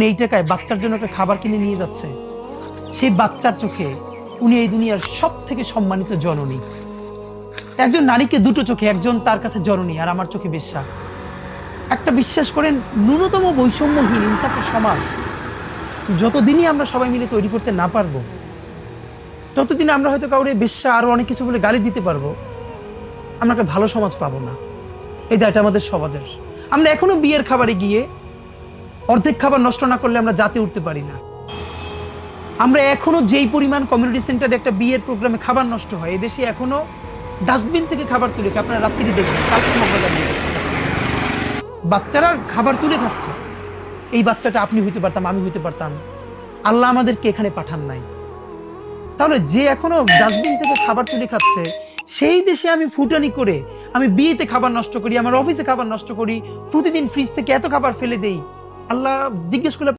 এই টাকায় বাচ্চার জন্য একটা খাবার কিনে নিয়ে যাচ্ছে, সেই বাচ্চার চোখে উনি এই দুনিয়ার সব থেকে সম্মানিত জননী। একজন নারীকে দুটো চোখে, একজন তার কাছে জননী আর আমার চোখে বেশ্যা। একটা বিশ্বাস করেন, ন্যূনতম বৈষম্যহীন ইনসাফের সমাজ যতদিনই আমরা সবাই মিলে তৈরি করতে না পারবো, ততদিন আমরা হয়তো কাউরে বেশ্যা আরো অনেক কিছু বলে গালি দিতে পারবো, আমরা একটা ভালো সমাজ পাবো না। এই দায়টা আমাদের সমাজের। আমরা এখনো বিয়ের খাবারে গিয়ে অর্ধেক খাবার নষ্ট না করলে আমরা জাতে উঠতে পারি না। আমরা এখনো যেই পরিমাণ কমিউনিটি সেন্টারে একটা বিয়ের প্রোগ্রামে খাবার নষ্ট হয়, এদেশে এখনো ডাস্টবিন থেকে খাবার তুলে খেয়ে আপনারা রাত্রি দেখবেন, কালকে মঙ্গল জানিয়ে বাচ্চারা খাবার তুলে খাচ্ছে। এই বাচ্চাটা আপনি হইতে পারতাম, আমি হইতে পারতাম। আল্লাহ আমাদেরকে এখানে পাঠান নাই। তাহলে যে এখনো ডাস্টবিন থেকে খাবার তুলে খাচ্ছে, সেই দেশে আমি ফুটানি করে আমি বিয়েতে খাবার নষ্ট করি, আমার অফিসে খাবার নষ্ট করি, প্রতিদিন ফ্রিজ থেকে এত খাবার ফেলে দেই। আল্লাহ জিজ্ঞেস করলে